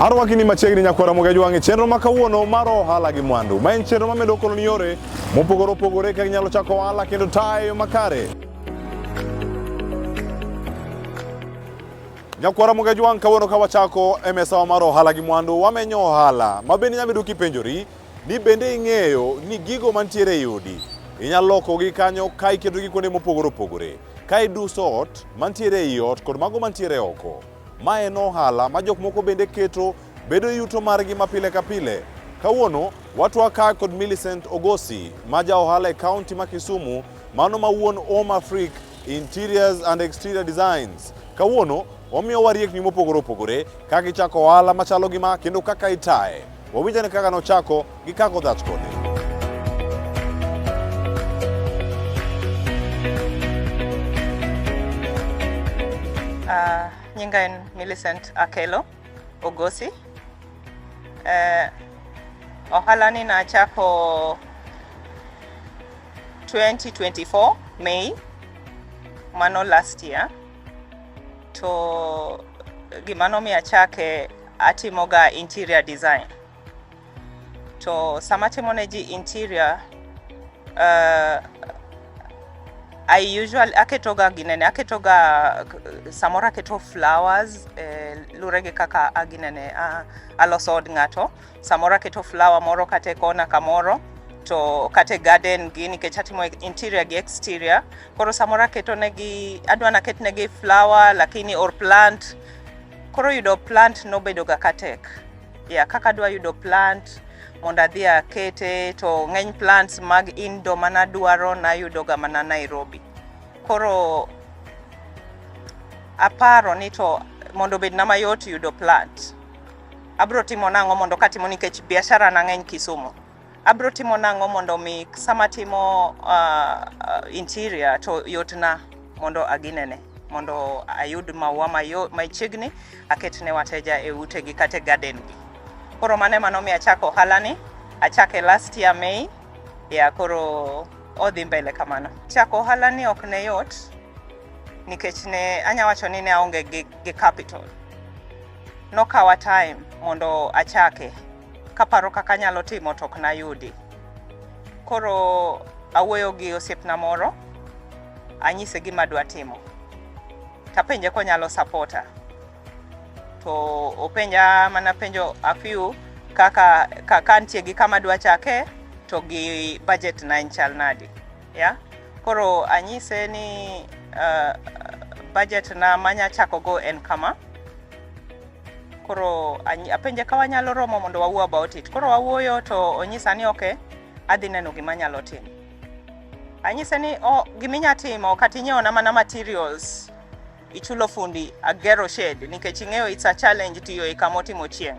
Arwaki ni machiegni nyakwara moga jwangi chenro makawuono mar Ohala Gi Mwandu. Ma en chenro mamedo kono ni yore mopogore opogore kaka inyalo chako ohala kendo tayo makare. Nyakwara moga jwang kawuono ka wachako mesa mar Ohala Gi Mwandu wamenyo ohala. Mabende nyabedo kipenjori ni bende ing'eyo ni gigo mantiere e udi inyalo lokogi kanyo ka iketogi kuonde mopogore opogore. Ka iduso ot mantiere ei ot kod mago mantiere oko. Ma en ohala ma jok moko bende keto bedo yuto margi mapile ka pile. Kawuono watwaka kod Millicent Ogosi ma ja ohala e kaunti ma Kisumu, mano ma wuon Home Afrique Interiors and Exterior Designs. Kawuono omiyo wariekni mopogore opogore kaka ichako ohala machalo gima kendo kaka itaye. Wawinjane kaka nochako gi kaka odhach kode. Nyinga en Millicent Ogosi. Ohala ni nachako 2024 May, mano last year. To gimano mi achake atimoga interior design. To sama timoneji interior, I usually aketoga samora keto flowers, lurege kaka aginene aloso od ng'ato. Samora keto flower moro kate kona kamoro to kate garden gini ke chatimo interior gi exterior. Koro samora keto negi adwana ket negi flower lakini or plant. Koro yudo plant no bedo ga katek. Kaka dwa yudo plant monda dhia kete to ng'eny plants mag indo mana duaro na yudo ga mana Nairobi. Koro aparo ni to mondo bed na mayot yudo plant. Abro timo nang'o mondo katimo nikech biashara na ng'eny Kisumu. Abro timo nang'o mondo mi sama timo interior to yotna mondo aginene. Mondo ayud maua machiegni aketne wateja e ute gi kate garden gi. Koro mano mi achako ohala ni, achake last year May, koro odhi mbele kamano. Chako ohala ni ok ne yot, nikech ne anyawacho ni ne aonge gi capital. Nokawa time mondo achake, kaparo kaka nyalo timo tok na yudi. Koro awuoyo gi osiepna moro, anyise gima dwa timo. Tapenje ko nyalo supporta. To openja mana penjo a few kaka ntie gi kama dwa chake to gi budget na inchal nadi. Koro anyise ni budget na manya chako go en kama. Koro apenje ka wanyalo romo mondo wawuo about it. Koro wawuoyo to onyisa ni okay, adhi neno gima nyalo timo. Anyise ni giminya timo kata inyiewo na mana materials. Ichulo fundi agero shed nikech ing'eyo it's a challenge tiyo e kama otimo chieng'.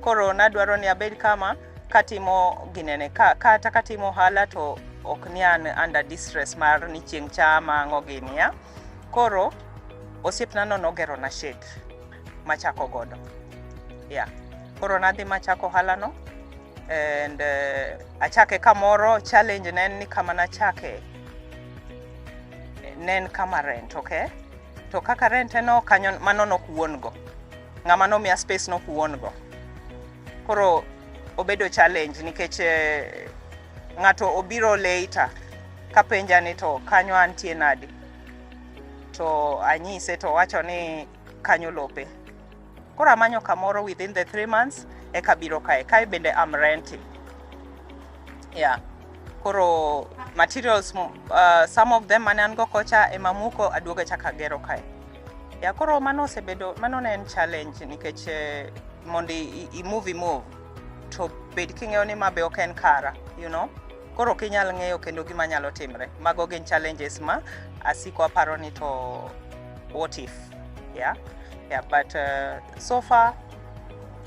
Koro nadwaro ni abed kama katimo ginene kata katimo ohala to ok ni an under distress mar ni chieng' chama ang'o gini ya. Koro osiepna no nogero na shed machako godo. Koro nadhi machako ohala no and achake kamoro. Challenge nen ni kama nachake nen kama rent, okay? To kaka rent no kanyo mano no kuon go. Ng'ama no miya space no kuon go. Koro obedo challenge nikech ng'ato obiro later kapenja ni to kanyo antie nadi. To anyise to wacho ni kanyo lope. Koro amanyo kamoro within the 3 months eka biro kae bende am renting. Koro materials some of them manan go kocha emamuko aduoga chaka gero kae. Koro mano ne en challenge nikech mondi move to bed king'eyo ni mabe ok en kara, Koro kinyal ng'eyo kendo gima nyalo timre. Mago gin challenges ma asiko aparo ni to what if. But so far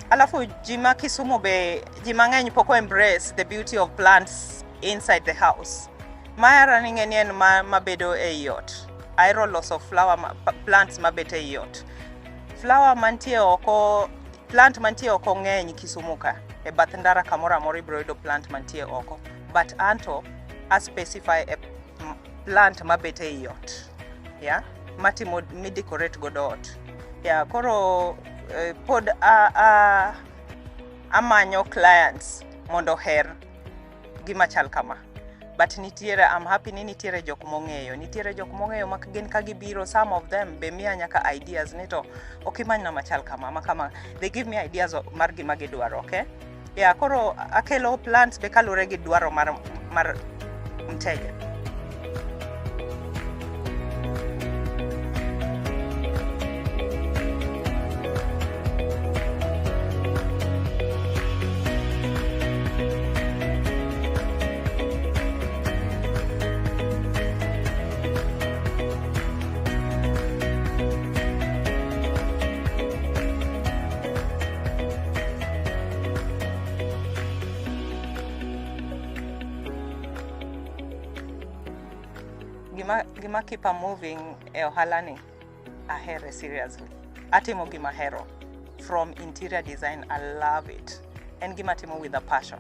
alafu jima Kisumu be jima ng'eny poko embrace the beauty of plants inside the house. Mara ning'eni en mabedo e yot. Aero loso flower plants mabete e yot. Flower mantie oko, plant mantie oko ng'eny Kisumu ka. E bath ndara kamora moro ibro yudo plant mantie oko. But anto a specify a plant mabete e yot. Matimo mi decorate godo ot. Koro pod amanyo clients mondo her gima chal kama. But nitiere, I'm happy ni nitiere jok mong'eyo mak gin ka gibiro, some of them be miya nyaka ideas ni to okimany na machal kama makama, they give me ideas mar gima gidwaro. Okay, yeah, koro akelo plants be kalure gi dwaro mar mteja. Gima keep moving e ohala ni ahere seriously. Atimo gima hero. From interior design, I love it. And gima timo with a passion.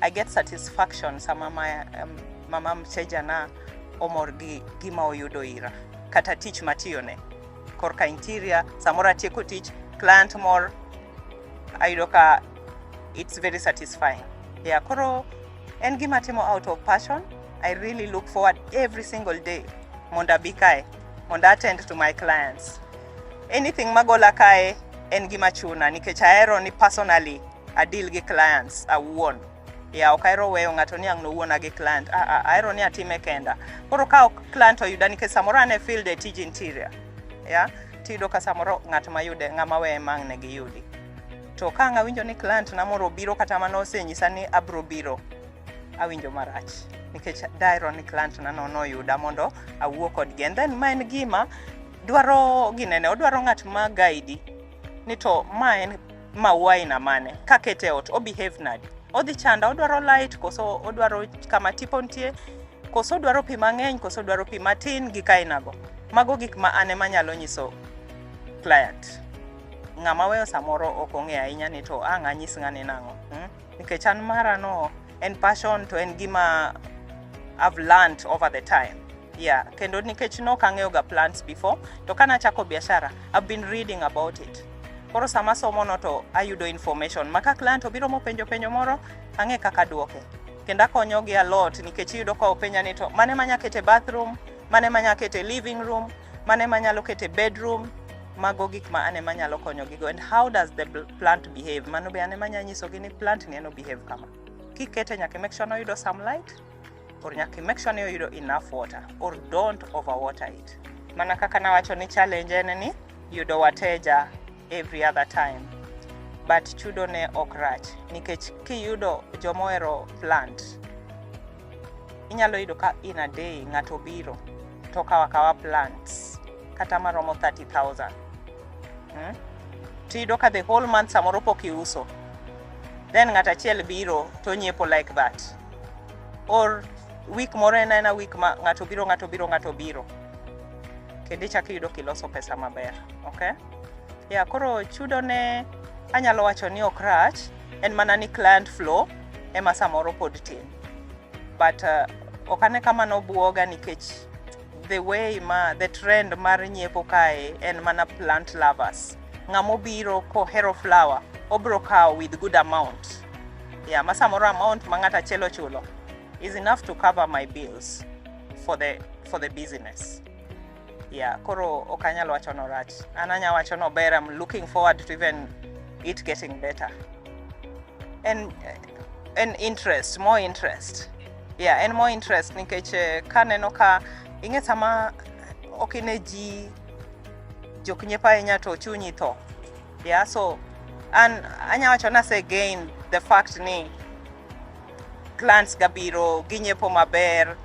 I get satisfaction sama mama mteja na omor gi gima oyudo ira. Kata tich matiyone. Korka interior, samora tieko tich, client more, ayudo ka it's very satisfying. Yeah, koro en gima timo out of passion. I really look forward every single day monda bikae, monda attend to my clients. Anything magola kae en gima chuna nikech ahero ni personally a deal gi clients awuon. Ya okairo weyo ngato ni ang no wuona gi client. Ahero ni atime kenda. Koro ka client oyuda nikech samoro ane field e tij interior. Ya, tido ka samoro ngato mayude ngama we mang ne gi yudi. To ka ngawinjo ni client na moro biro kata mano osenyisa ni abro biro, awinjo marach. Nikech dairo ni client na no yuda mondo awuo kodgi. And then maen gima dwaro ginene, odwaro ngat ma guide ni to maen maua ina mane kakete ot o behave nadi, odhi chanda, odwaro light koso odwaro kama tipo ntie, koso odwaro pi mang'eny, koso odwaro pi matin gi kainago. Mago gik ma ane manyalo nyiso client. Ngama weyo samoro ok ong'e ahinya ni to ng'anyis ng'ane nango. Nikech an mara no en passion to en gima I've learned over the time. Yeah, kendo nikech no kang'eyo ga plants before, to kana chako biashara, I've been reading about it. Koro sama somo no to ayudo information. Maka client obiro mo penjo moro, ang'e kaka duoke. Kenda konyo gi a lot nikech yudo ka openya ni to mane manya kete bathroom, mane manya kete living room, mane manya kete bedroom, mago gik ma ane manyalo konyo gigo. And how does the plant behave? Mano be ane manya nyiso gi ni plant ni eno behave kama. Kikete nyaka make sure no yudo some light, or nyaka make sure no yudo enough water, or don't overwater it. Mana kaka nawacho ni challenge ene ni yudo wateja every other time. But chudo ne okrach nikech kiyudo jomoero plant, inyalo yudo ka in a day ngato biro to kawa plants kata maromo 30,000. Tiyudo ka the whole month samoro pok iuso. Then ngata chiel biro to nyiepo like that. Or week moro ena week ma ngato biro. Kendo chaki yudo kiloso pesa maber, okay? Yeah, koro chudo ne anyalo wacho ni okrach, en mana ni client flow ema samoro pod tin. But okane kama no buoga nikech the trend mar nyiepo kae en mana plant lovers. Ngamo biro ko hero flower, obro kaw with good amount. Yeah, masamoro amount mangata chelo chulo is enough to cover my bills for the business. Yeah, koro okanyalo wacho no rach. Ananya wacho no ber. I'm looking forward to even it getting better. And interest, more interest. Yeah, and more interest nikech kaneno ka inge sama okineji joknyepa enya to chunyi to. Yeah, so anya wacho na say again the fact ni clients gabiro ginyepo maber,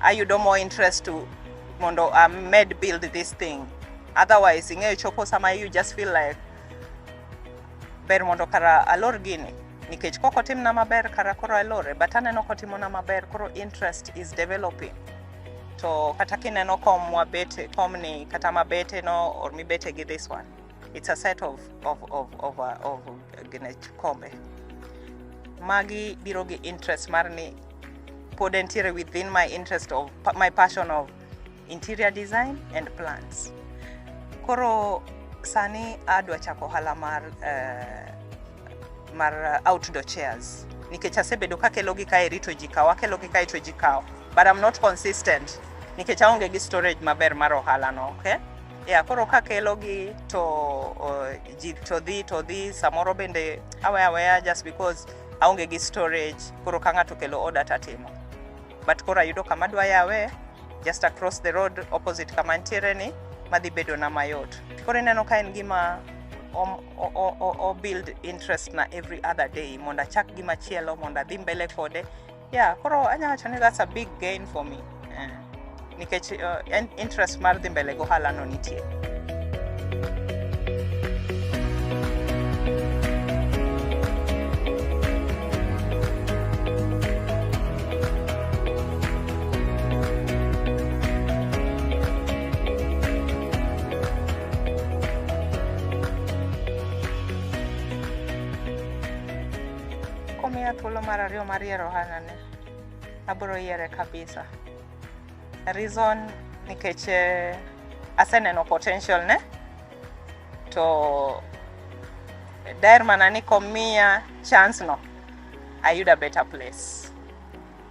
ayudo more interest to mondo med build this thing. Otherwise inge chopo sama you just feel like ber mondo kara alor gini nikech koko tim na maber kara koro alore, but aneno kotimo na maber koro interest is developing. To kata kineno komwa bete komni kata mabete no or mi bete gi this one, it's a set of gine kombe magi biro gi interest marni pod entiere within my interest of my passion of interior design and plants. Koro sani adwa chako ohala mar outdoor chairs. Nikech asebedo kakelogi kae rito ji kawo, akelogi kae to ji kawo. But I'm not consistent. Nikech aonge gi storage maber mar ohala no, okay? Yeah, koro kakelogi to ji to dhi samoro bende aweya just because aonge gi storage, koro ka ng'ato kelo order tatimo. But koro ayudo kama adwa yawe just across the road opposite kama ntiere ni madhi bedo na mayot. Koro ineno ka en gima o build interest na every other day mondo achak gima chielo mondo adhi mbele kode. Yeah, koro anya wacho ni that's a big gain for me. Nikech interest mar dhi mbele go ohala no nitie. Komiya thuolo mar ariyo mar yiero ohala ne, abiro yiere kabisa. Reason nikech aseneno potential ne, to daer mana ni komiya chance no, ayuda a better place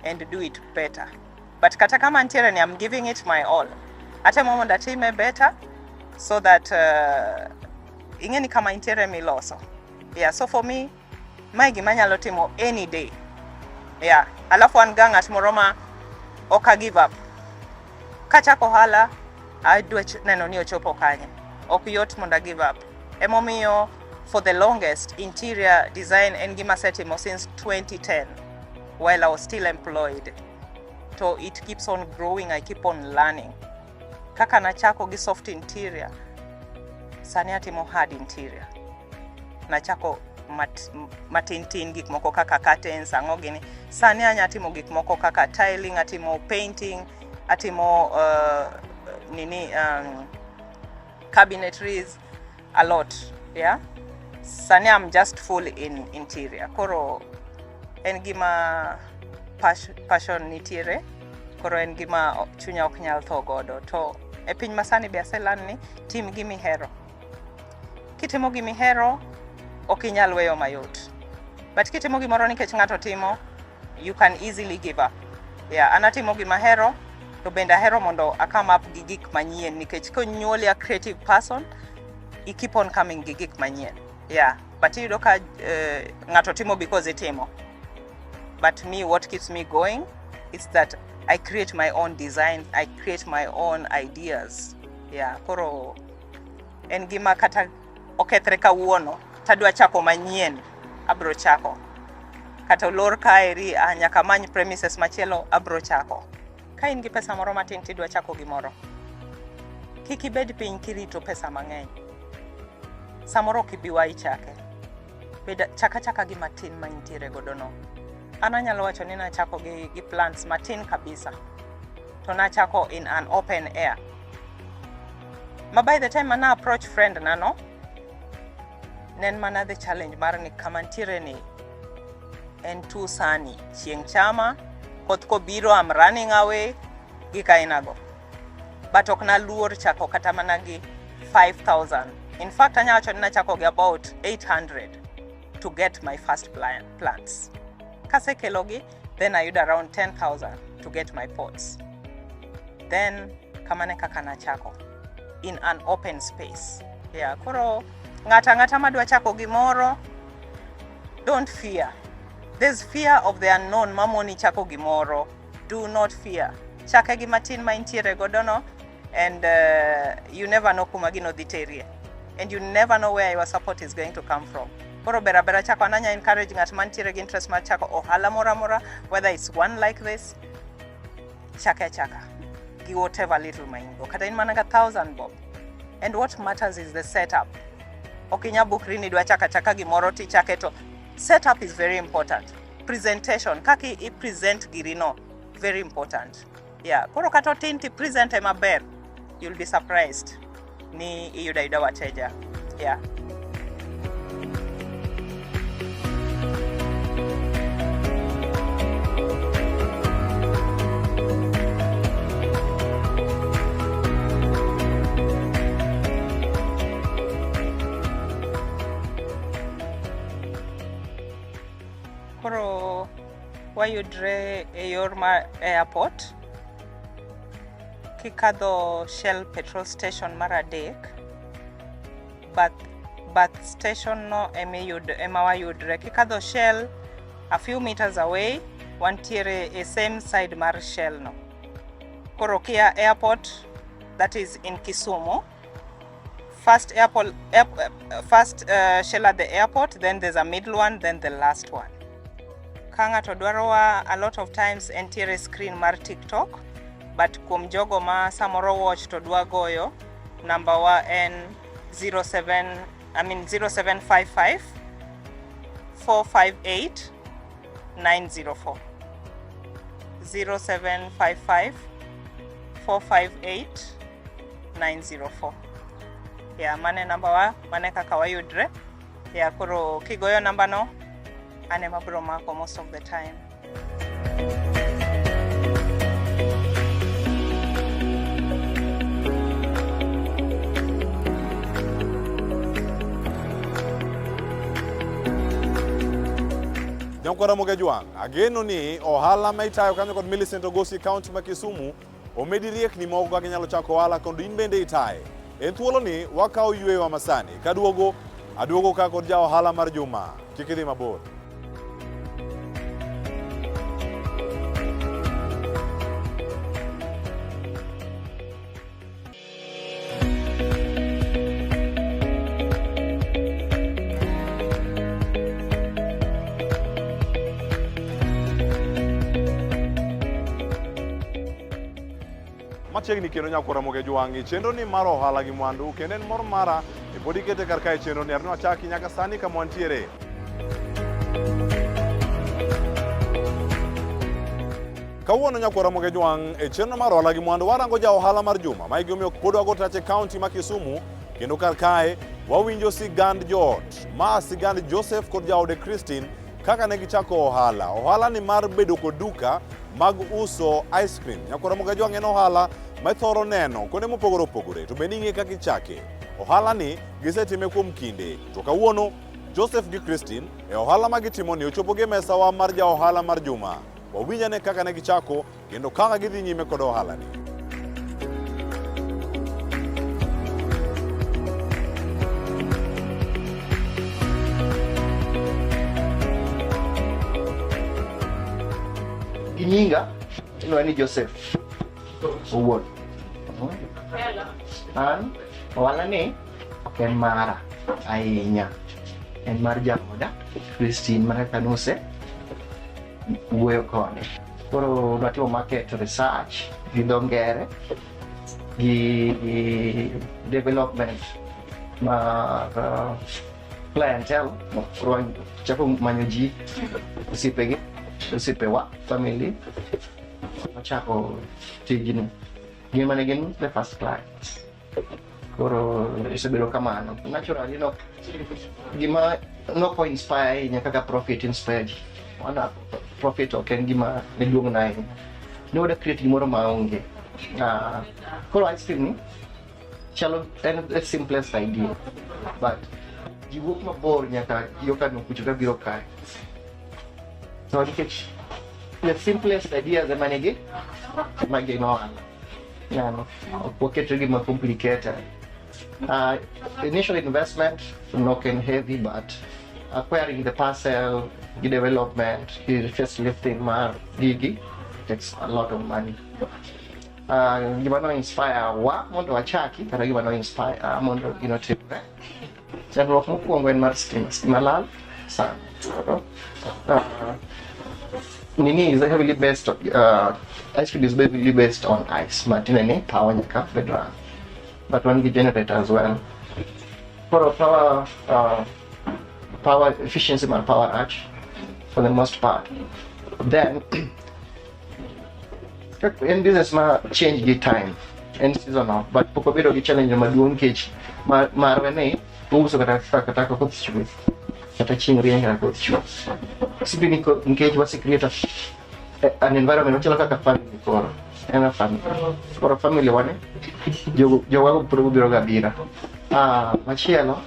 and do it better. But kata kama ntiere ni I'm giving it my all. Atemo mondo atime better so that ingeni kama ntiere miloso. Yeah, so for me, mae gima nyalo timo any day. Yeah, alafu an ga ng'at moro ma ok give up. Kachako ohala, adwa neno ni ochopo kanye. Ok yot mondo give up. Emomiyo for the longest, interior design en gima setimo since 2010 while I was still employed. So it keeps on growing, I keep on learning. Kaka nachako gi soft interior, sani atimo hard interior. Nachako matintin gik moko kaka curtains, ang'o gini. Sani anya timo gik moko kaka tiling, atimo painting, atimo cabinetries, a lot. Yeah, sani I'm just full in interior. Koro en gima passion nitiere, koro en gima chunya ok nyal tho godo. To e piny masani be aselan ni tim gimihero. Kitimo gimihero ok inyal weyo mayot. But kitimo gimoro nikech ng'ato timo, you can easily give up. Yeah, anatimo gimahero, to bende ahero mondo I come up gi gik manyien nikech konyuoli a creative person, you keep on coming gi gik manyien. Yeah, but iyudo ka ng'ato timo because itimo. But me, what keeps me going is that I create my own design, I create my own ideas. Yeah, koro en gima kata okethre kawuono, tadwa chako manyien, abro chako. Kata olor kaeri nyaka many premises machielo, abro chako. Ka in gi pesa moro matin tidwa chako gimoro, kik ibed piny kirito pesa mang'eny. Samoro kibiwa ichake. Beda chaka gi matin ma intiere godo no. Ana nyalo wacho ni nachako gi plants matin kabisa. To nachako in an open air. Ma by the time ana approach friend na no, nen mana the challenge mar ni kama ntiere ni en too sunny. Chieng' chama, koth kobiro I'm running away, gika inago. But ok naluor chako kata mana gi 5,000. In fact, anya wacho ni nachako gi about 800 to get my first plants. Kase kelogi, then I used around 10,000 to get my pots. Then kamane kaka nachako in an open space. Yeah, koro ngata madwa chako gimoro, don't fear. There's fear of the unknown. Mamoni chako gimoro, do not fear. Chake gimatin ma intiere godono, and you never know kumagino dhiterie, and you never know where your support is going to come from. Koro bera chako, ananya encourage ngat mantiere gi interest mar chako ohala mora, whether it's one like this, chaka gi whatever little maingo kata in mana 1,000 bob. And what matters is the setup. Okinya bukri ni dwa chaka gimoro ti chake to. Setup is very important. Presentation, kaki I present girino, very important. Yeah, koro kato tinti present maber, you'll be surprised. Ni iyuda wateja. Yeah. Koro wayudre e yor mar airport kikadho Shell petrol station mar adek, bath station no ema wayudre. Kikadho Shell a few meters away wantiere a same side mar Shell no. Koro kia airport, that is in Kisumu. First Shell at the airport, then there's a middle one, then the last one. Kanga to dwarowa a lot of times entiere screen mar TikTok, but kuom jogo ma samoro watch to dwa goyo, number wa en 0755 458 904. 0755 458 904. Yeah, mane number wa, mane kaka wayudre. Yeah, koro kigoyo number no, ane mabro mako most of the time. Nyakwara Mogejwang, ageno ni ohala ma itayo kanyo kod Millicent Ogosi County ma Kisumu omedi riekni moko kaka inyalo chako ohala kendo in bende itaye. En thuolo ni wakawo yweyo wa masani. Aduogo ka kod ja ohala mar juma. Kik idhi mabor. Machiegni kendo Nyakwara Mogejwang, chenro ni mar Ohala Gi Mwandu kendo en mor mara e pod ikete kar kae chenro ni arno achaki nyaka sani kama wantiere. Kawuono Nyakwara Mogejwang e chenro mar Ohala Gi Mwandu warango ja ohala mar juma ma igomio pod wago tache county ma Kisumu, kendo kar kae wawinjo sigand joot ma sigand Joseph kod jaode Christine kaka ne gichako ohala. Ohala ni mar bedo kod duka mag uso ice cream. Nyakwara Mogejwang en ohala ma ithoro neno kuonde mopogore opogore, to bende ing'e kaka ichake. Ohala ni gisetime kuom kinde, to kawuono Joseph gi Christine e ohala ma gitimo ni ochopo gi mesa wa mar ja ohala mar juma. Wawinjane kaka ne gichako kendo kaka gidhi nyime kod ohala ni. Nyinga ni Joseph owuon. An ohala ni ok en mara ahinya, en mar jaoda Christine mar kanuse wuoyo kode. Koro natimo market research gi dho ngere gi development mar clientele. Koro chako manyo ji osiepewa family machako tijni. Gima ne gin the first clients. Koro isebedo kamano. Naturally no gima no ko inspire ahinya kaka profit inspire ji. Wana profit ok en gima neduong' na ahinya. Ne wada create gimoro maonge. Koro ice cream ni chalo en the simplest idea, but ji wuok mabor nyaka yo kano kucho ka biro kae. So the simplest ideas ema nigi no ohala. No, pocket really more complicated. Initial investment not heavy, but acquiring the parcel, the development, the facelifting, digi takes a lot of money. Gimana inspire wa mondo achaki kata gimana inspire mondo timre. Chandruok mokwongo en mar stima lal sana. Nini is heavily based on ice cream is heavily based on ice. Martinelli power nyaka bedra, but one generator as well. For power efficiency and power arch for the most part. Then in business ma change the time and seasonal, but pokobiro the challenge maduong cage marwene uso kata ko chuth kata chingri ngara ko chuth. Simply engage was create an environment which like a family for a family. For a family one, you will probably gabira. Machielo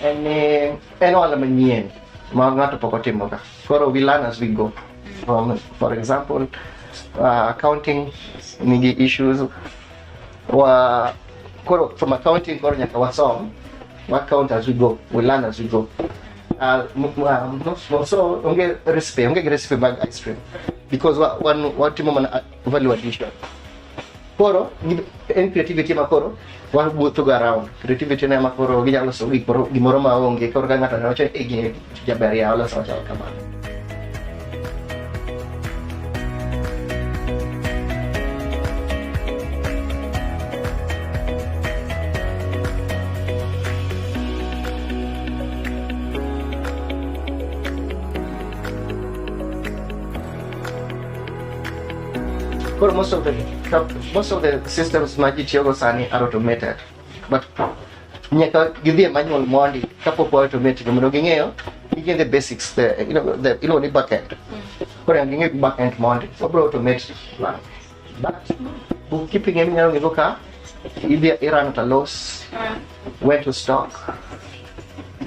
and all the manian. ma ng'ato pok otimo ka. Koro we learn as we go. For example, accounting nigi issues koro from accounting koro nyaka wasom, we count as we go, we learn as we go. So onge recipe mag ice cream because watimo mana value addition. Koro en creativity makoro wuotho go around. Creativity na makoro ginyalo loso gimoro maonge koro ka ng'ato noche gini jaber ya loso chal kamano. Most of the systems maji tiyogo sani are automated, but nyaka gidhi manual mondi kapok automated mondo ging'eyo gige the basics, the back end. Koro ging'e back end mondi obro automate but bookkeeping eminyalo ng'ego ka idhi run at a loss, when to stock,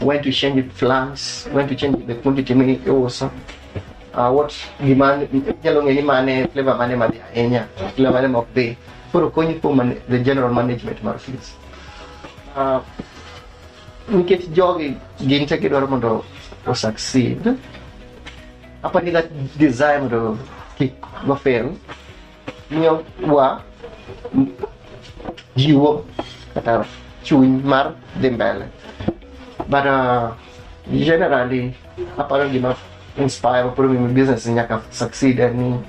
when to change plans, when to change the quantity miuso. What demand nyalo ng'eni mane flavor mane madhi ahinya, flavor mane mok dhi. Koro konyi kuom the general management mar fees. Nikech jogi gin te gidwaro mondo o succeed, apani that desire mondo kik go fail miyo wa jiwo kata chuny mar dhi mbele. But generally aparo gima inspire my business nyaka succeed, and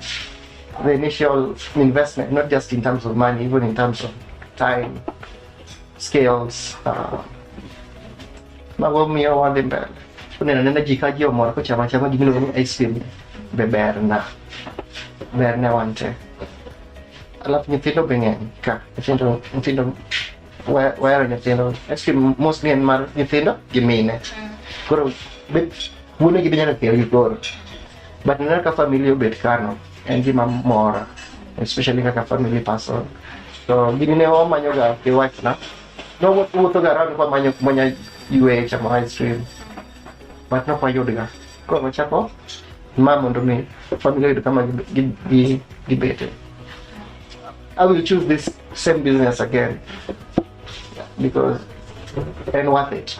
the initial investment, not just in terms of money, even in terms of time, skills, magomiyo wadhi mbele. Nena ji ka ji omor ko chama gimiluongo ni ice cream be berna wante. Alafu nyithindo be ng'eny ka nyithindo wahero nyithindo. Ice cream mostly en mar nyithindo gi mine. Koro wuone gi nyalo kelo gikoro, but nena ka family obet kano en gima mora, especially kaka family person. So gini ne omanyo ga kiwach na no wuotho ga around kwa manyo monya yue chamo ice cream, but no kwa yudga. Koro machako mondo mi family yud kama gibete. I will choose this same business again because and worth it.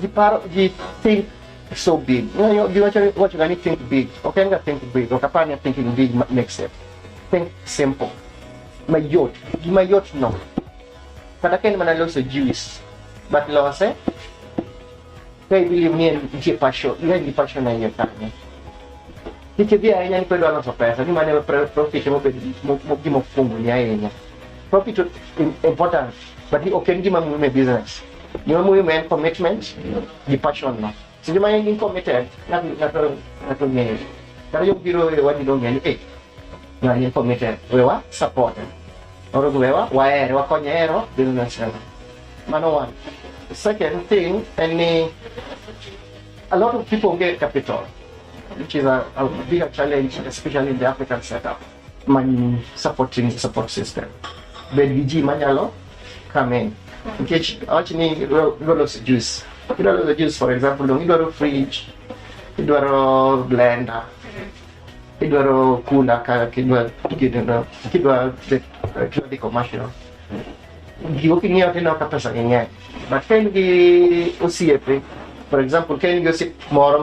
You think so big. You actually what you can think big. Okay, I'm gonna think big. Okay, I'm thinking big makes it. Think simple. My yacht no. Kada ken man loso juice. But lose kay believe me in passion. Yung passion na yun kanya. Dito dia ay nani pwede sa pesa. Ni man profit mo fungo niya niya. Profit important. But okay di man mo business. Yung mo yung commitment, di passion no. So di man yung committed, nato ngayon. Pero yung biro wadi dong yan, na yung committed, wewa support. Oro wewa, waere, wakonyero, business yan. Mano one. Second thing, a lot of people get capital, which is a bigger challenge, especially in the African setup. Man support system. BDG manyalo come in. Okay, actually, you got juice. You got the juice, for example, you got a fridge, you got a blender, you got a cooler, you got the commercial. You can get enough capacity in here. But can you see for example, can you see more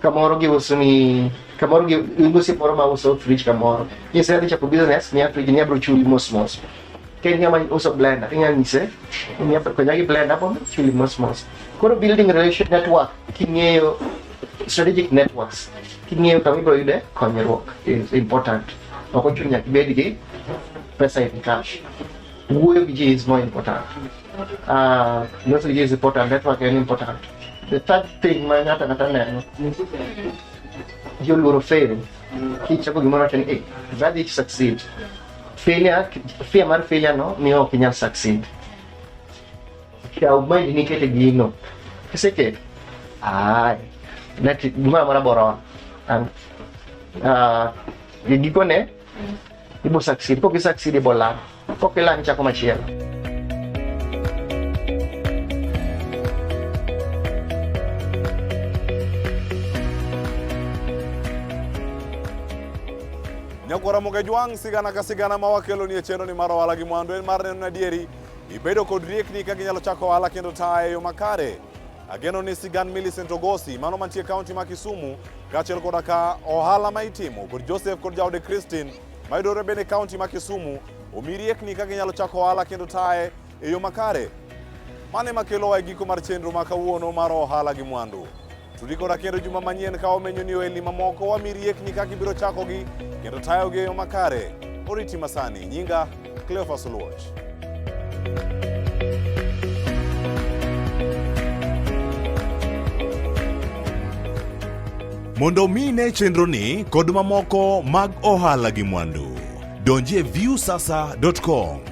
Kamoro give us me Kamoro give you see more also fridge Kamoro. You say that business near fridge near brochuri most. Can you also blend? I think I say, you have to blend up on chili most. Koro building relation network, kinyo strategic networks. Kinyo kami bro yude, konyo work is important. Opportunity bedi pesa in cash. UFG is more important. UFG is important. Network is important. The third thing, my nata you will fail. Kicha ko gimana chani that is succeed. Failure no, niyo kinyal succeed. Kaya umay dinikete gino. Kasi ke, nati gimana boron. Gigi ko ne, ibo succeed. Pag succeed ibo lang. Pag kailangan siya kumachiyal. Nyakora Mogejwang sigana ka sigana mawakelo ni chendo ni mar Ohala Gi Mwandu en mar neno na dieri ibedo kod riekni kaka inyalo chako ohala kendo tayo yo makare. Ageno ni sigan Millicent Ogosi mano mantie kaunti ma Kisumu kaachiel koda ka ohala ma itimo kod Joseph kod jaode Christine mayudore bende kaunti ma Kisumu omi riekni kaka inyalo chako ohala kendo taye e yo makare. Mane makelo e giko mar chenro ma kawuono mar Ohala Gi Mwandu. Tudi koda kendo juma manyien ka omenyo ni ohelni mamoko wami riekni kaka ibiro chakogi kendo tayogi e yo makare. Oriti masani, nyinga Cleophas Oluoch. Mondo mine chenro ni kod mamoko mag Ohala Gi Mwandu, donji e viewsasa.com.